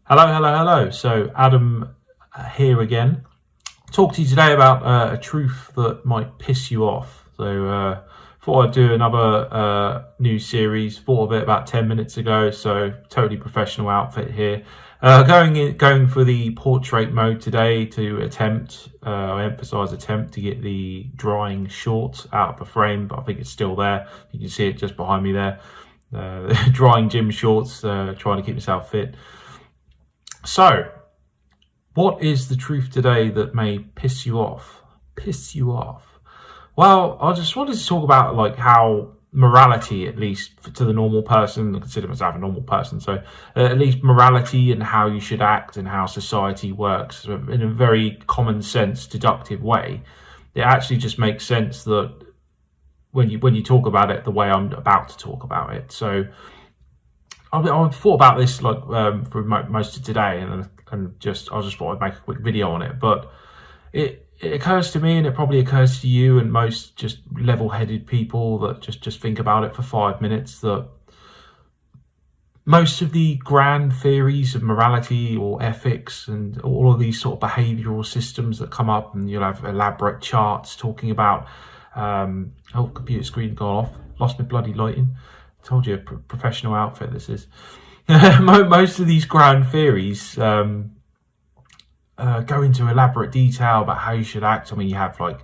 Hello. So Adam here again. Talk to you today about a truth that might piss you off. Thought I'd do another new series. Thought of it about 10 minutes ago. So totally professional outfit here. Going for the portrait mode today to attempt. I emphasise attempt to get the drying shorts out of the frame, but I think it's still there. You can see it just behind me there. Drying gym shorts. Trying to keep myself fit. So, what is the truth today that may piss you off? Well, I just wanted to talk about like how morality, at least to the normal person, I consider myself a normal person, so at least morality and how you should act and how society works in a very common sense, deductive way. It actually just makes sense that when you talk about it the way I'm about to talk about it. So I've thought about this like for most of today, and I just thought I'd make a quick video on it. But it occurs to me, and it probably occurs to you and most just level-headed people that just think about it for 5 minutes, that most of the grand theories of morality or ethics and all of these sort of behavioural systems that come up, and you'll have elaborate charts talking about computer screen gone off, lost my bloody lighting. Told you, a professional outfit this is. Most of these grand theories go into elaborate detail about how you should act. I mean, you have like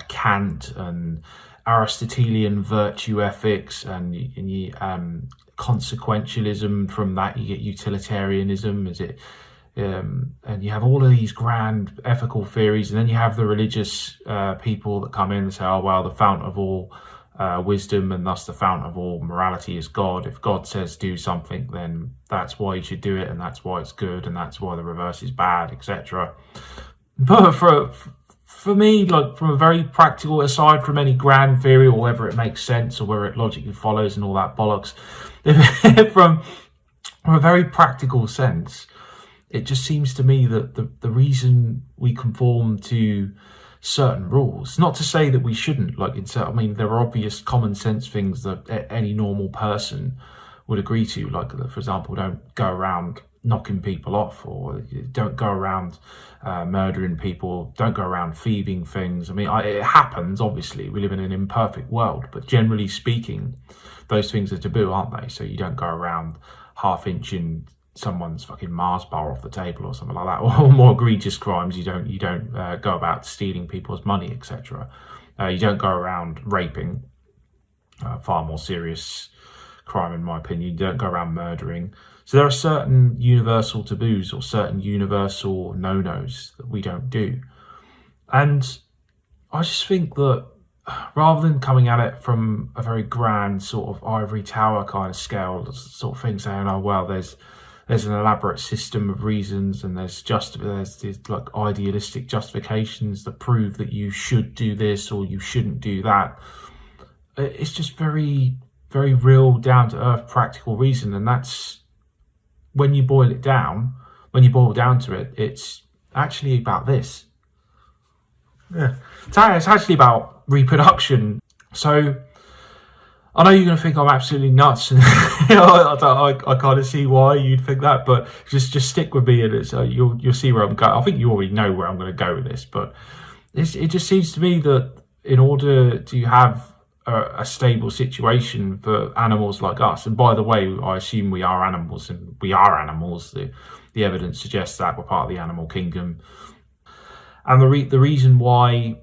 Kant and Aristotelian virtue ethics, and you consequentialism. From that you get utilitarianism, and you have all of these grand ethical theories, and then you have the religious people that come in and say, oh well, the fount of all wisdom and thus the fount of all morality is God. If God says do something, then that's why you should do it, and that's why it's good, and that's why the reverse is bad, etc. But for me, like from a very practical, aside from any grand theory or whether it makes sense or whether it logically follows and all that bollocks, from a very practical sense, it just seems to me that the reason we conform to certain rules, not to say that we shouldn't, I mean, there are obvious common sense things that any normal person would agree to, like, for example, don't go around knocking people off, or don't go around murdering people, don't go around thieving things. I mean, it happens, obviously, we live in an imperfect world, but generally speaking, those things are taboo, aren't they? So you don't go around half-inching someone's fucking Mars bar off the table or something like that, or more egregious crimes. You don't go about stealing people's money, etc. You don't go around raping, far more serious crime in my opinion. You don't go around murdering. So there are certain universal taboos or certain universal no-nos that we don't do, and I just think that rather than coming at it from a very grand sort of ivory tower kind of scale sort of thing, saying, oh well, there's an elaborate system of reasons, and there's these like idealistic justifications that prove that you should do this or you shouldn't do that. It's just very, very real, down to earth, practical reason, and that's when you boil down to it, it's actually about this. Yeah, it's actually about reproduction. So I know you're going to think I'm absolutely nuts, and I kind of see why you'd think that, but just stick with me, and you'll see where I'm going. I think you already know where I'm going to go with this, but it just seems to me that in order to have a stable situation for animals like us, and by the way, I assume we are animals, and we are animals. The evidence suggests that we're part of the animal kingdom, and the reason why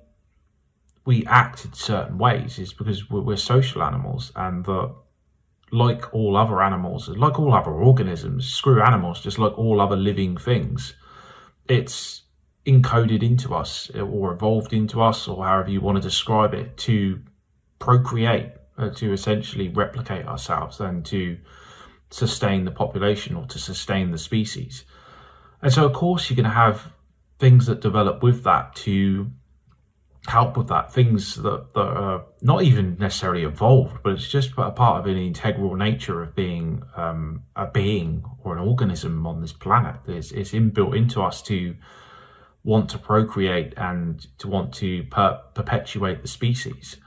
we act in certain ways is because we're social animals, and that, like all other animals, like all other organisms, screw animals, just like all other living things, it's encoded into us or evolved into us, or however you want to describe it, to procreate, to essentially replicate ourselves and to sustain the population or to sustain the species. And so of course you're going to have things that develop with that to help with that, things that are not even necessarily evolved, but it's just a part of an integral nature of being a being or an organism on this planet. It's inbuilt into us to want to procreate and to want to perpetuate the species.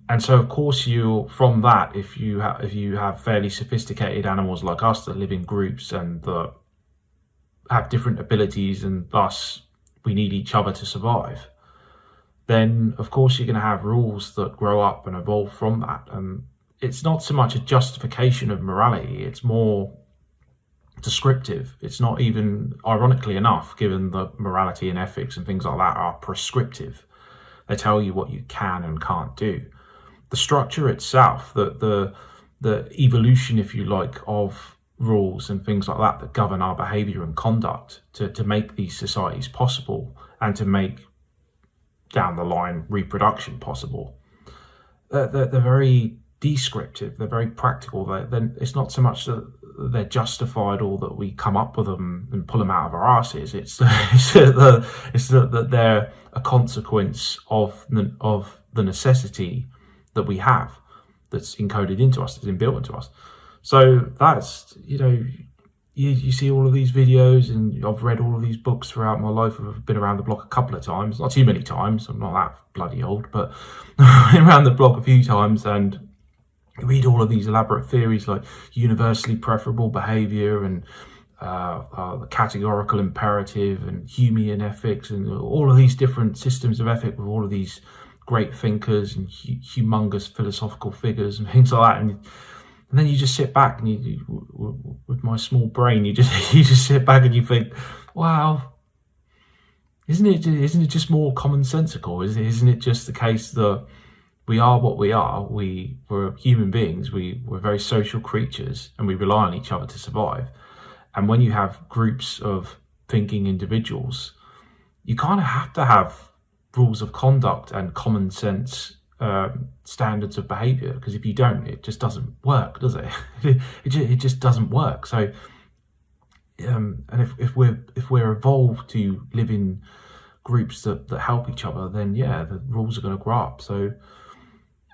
And so of course from that, if you have fairly sophisticated animals like us that live in groups and that have different abilities and thus we need each other to survive, then of course you're going to have rules that grow up and evolve from that. And it's not so much a justification of morality, it's more descriptive. It's not even, ironically enough, given that morality and ethics and things like that are prescriptive. They tell you what you can and can't do. The structure itself, the evolution, if you like, of rules and things like that govern our behaviour and conduct to make these societies possible and to make, down the line, reproduction possible. They're very descriptive, they're very practical. It's not so much that they're justified or that we come up with them and pull them out of our asses. It's that they're a consequence of the necessity that we have, that's encoded into us, that's inbuilt into us. So that's, you see all of these videos, and I've read all of these books throughout my life. I've been around the block a couple of times, not too many times, I'm not that bloody old, but been around the block a few times, and read all of these elaborate theories like universally preferable behaviour and the categorical imperative and Humean ethics, and all of these different systems of ethic with all of these great thinkers and humongous philosophical figures and things like that. And then you just sit back and you, with my small brain, you just sit back and you think, wow, isn't it just more commonsensical? Isn't it just the case that we are what we are? We're human beings. We're very social creatures, and we rely on each other to survive. And when you have groups of thinking individuals, you kind of have to have rules of conduct and common sense standards of behaviour, because if you don't, it just doesn't work, does it? It just doesn't work. So, and if we're evolved to live in groups that help each other, then yeah, the rules are going to grow up. So.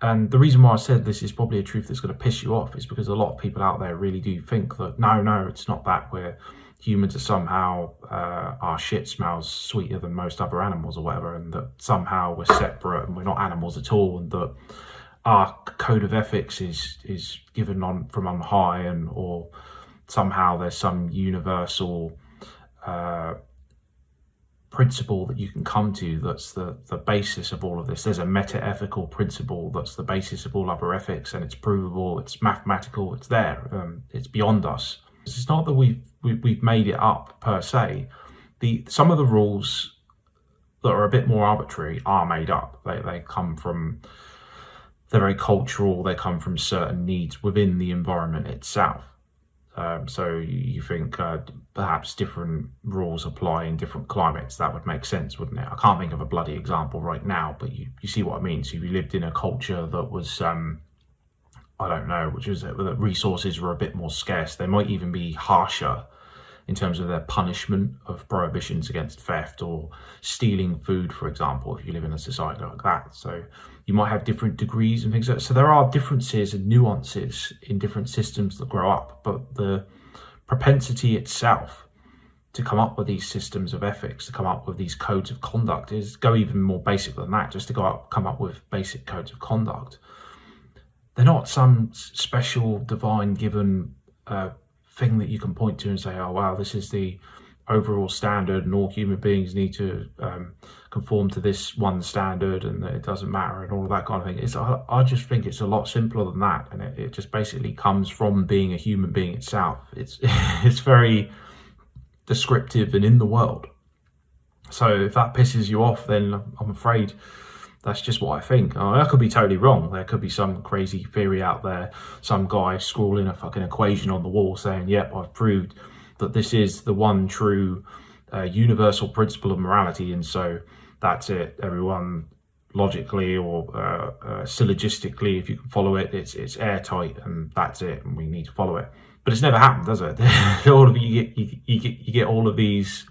And the reason why I said this is probably a truth that's going to piss you off is because a lot of people out there really do think that, no, it's not that, we're humans are somehow, our shit smells sweeter than most other animals or whatever, and that somehow we're separate and we're not animals at all, and that our code of ethics is given from on high, and or somehow there's some universal principle that you can come to that's the basis of all of this. There's a meta-ethical principle that's the basis of all other ethics, and it's provable, it's mathematical, it's there, it's beyond us. It's not that we've made it up per se. Some of the rules that are a bit more arbitrary are made up. They come from, they're very cultural, they come from certain needs within the environment itself. So you think perhaps different rules apply in different climates. That would make sense, wouldn't it? I can't think of a bloody example right now, but you see what I mean. So if you lived in a culture that was, I don't know, which is that resources were a bit more scarce, they might even be harsher in terms of their punishment of prohibitions against theft or stealing food, for example, if you live in a society like that. So you might have different degrees and things like that. So there are differences and nuances in different systems that grow up, but the propensity itself to come up with these systems of ethics, to come up with these codes of conduct, is go even more basic than that, just to come up with basic codes of conduct. They're not some special divine given thing that you can point to and say, oh wow, this is the overall standard and all human beings need to conform to this one standard and it doesn't matter and all of that kind of thing. I just think it's a lot simpler than that, and it just basically comes from being a human being itself. It's it's very descriptive and in the world. So if that pisses you off, then I'm afraid that's just what I think. I could be totally wrong. There could be some crazy theory out there, some guy scrawling a fucking equation on the wall saying, yep, I've proved that this is the one true universal principle of morality, and so that's it. Everyone logically or syllogistically, if you can follow it, it's airtight and that's it, and we need to follow it. But it's never happened, does it? All of you get all of these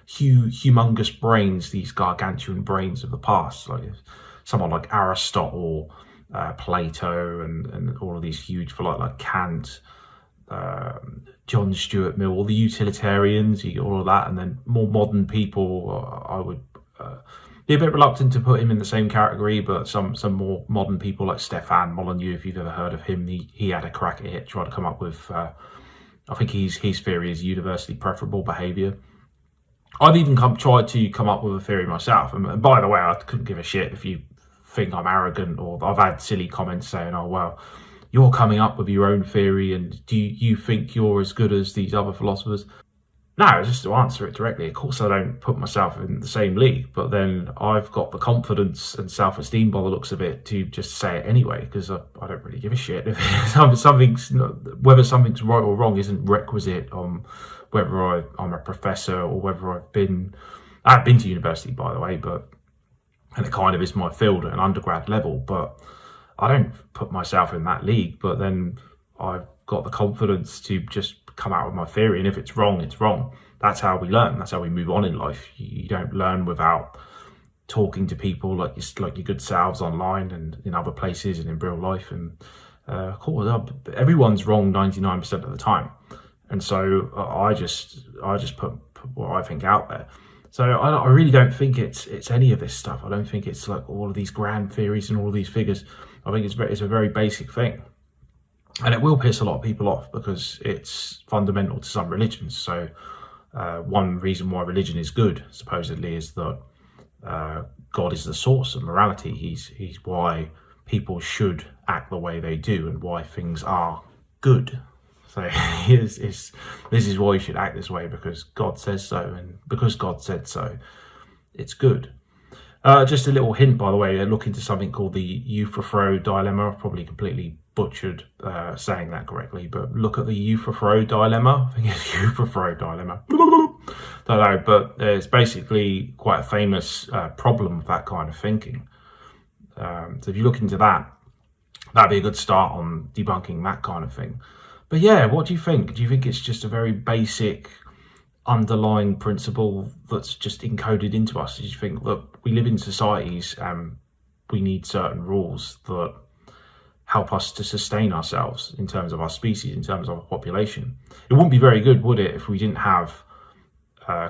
humongous brains, these gargantuan brains of the past, like someone like Aristotle, Plato, and all of these huge like Kant, John Stuart Mill, all the utilitarians, you get all of that, and then more modern people. I would be a bit reluctant to put him in the same category, but some more modern people like Stefan Molyneux, if you've ever heard of him, he had a crack at it, tried to come up with I think his theory is universally preferable behaviour. I've even tried to come up with a theory myself, and by the way, I couldn't give a shit if you think I'm arrogant, or I've had silly comments saying, oh well, you're coming up with your own theory and do you think you're as good as these other philosophers? No, just to answer it directly, of course I don't put myself in the same league, but then I've got the confidence and self-esteem by the looks of it to just say it anyway, because I don't really give a shit. If whether something's right or wrong isn't requisite on whether I'm a professor or whether I've been to university, by the way, and it kind of is my field at an undergrad level, but I don't put myself in that league. But then I've got the confidence to just come out with my theory, and if it's wrong, it's wrong. That's how we learn. That's how we move on in life. You don't learn without talking to people like your good selves online and in other places and in real life. And of course, everyone's wrong 99% of the time. And so I just put what I think out there. So I really don't think it's any of this stuff. I don't think it's like all of these grand theories and all of these figures. I think it's a very basic thing. And it will piss a lot of people off because it's fundamental to some religions. So one reason why religion is good, supposedly, is that God is the source of morality. He's why people should act the way they do and why things are good. So this is why you should act this way, because God says so, and because God said so, it's good. Just a little hint, by the way, look into something called the Euthyphro dilemma. I've probably completely butchered saying that correctly, but look at the Euthyphro dilemma. I think it's Euthyphro dilemma. Don't know, but it's basically quite a famous problem of that kind of thinking. So if you look into that, that'd be a good start on debunking that kind of thing. But yeah, what do you think? Do you think it's just a very basic underlying principle that's just encoded into us? Do you think that we live in societies and we need certain rules that help us to sustain ourselves in terms of our species, in terms of our population? It wouldn't be very good, would it, if we didn't have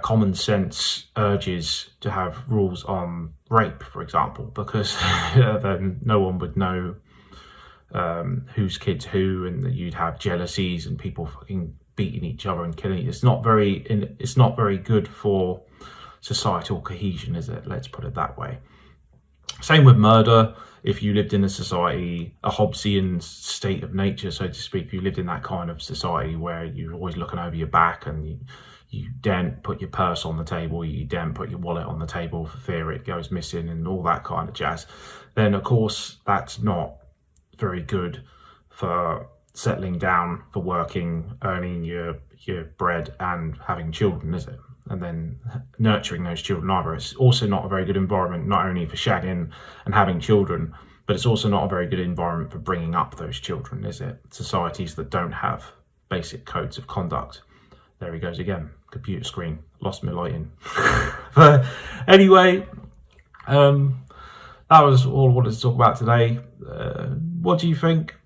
common sense urges to have rules on rape, for example, because then no one would know whose kid's who, and you'd have jealousies and people fucking beating each other and killing. It's not very good for societal cohesion, is it? Let's put it that way. Same with murder. If you lived in a society, a Hobbesian state of nature, so to speak, if you lived in that kind of society where you're always looking over your back and you daren't put your purse on the table, you daren't put your wallet on the table for fear it goes missing and all that kind of jazz, then of course that's not very good for settling down, for working, earning your bread and having children, is it? And then nurturing those children either. It's also not a very good environment, not only for shagging and having children, but it's also not a very good environment for bringing up those children, is it? Societies that don't have basic codes of conduct. There he goes again, computer screen, lost my lighting. But anyway, that was all I wanted to talk about today. What do you think?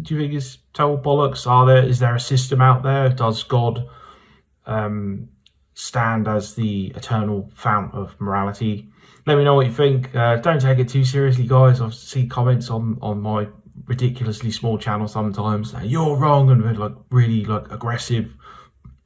Do you think it's total bollocks? Is there a system out there? Does God stand as the eternal fount of morality? Let me know what you think. Don't take it too seriously, guys. I see comments on my ridiculously small channel sometimes. You're wrong, and like really like aggressive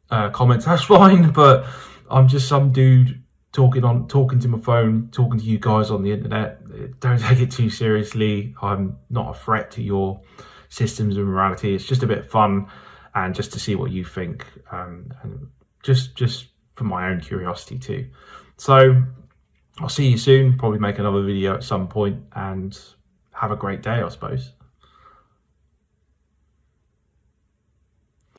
comments. That's fine, but I'm just some dude talking to my phone, talking to you guys on the internet. Don't take it too seriously. I'm not a threat to your systems of morality. It's just a bit of fun and just to see what you think, and just for my own curiosity too. So I'll see you soon, probably make another video at some point, and have a great day, I suppose.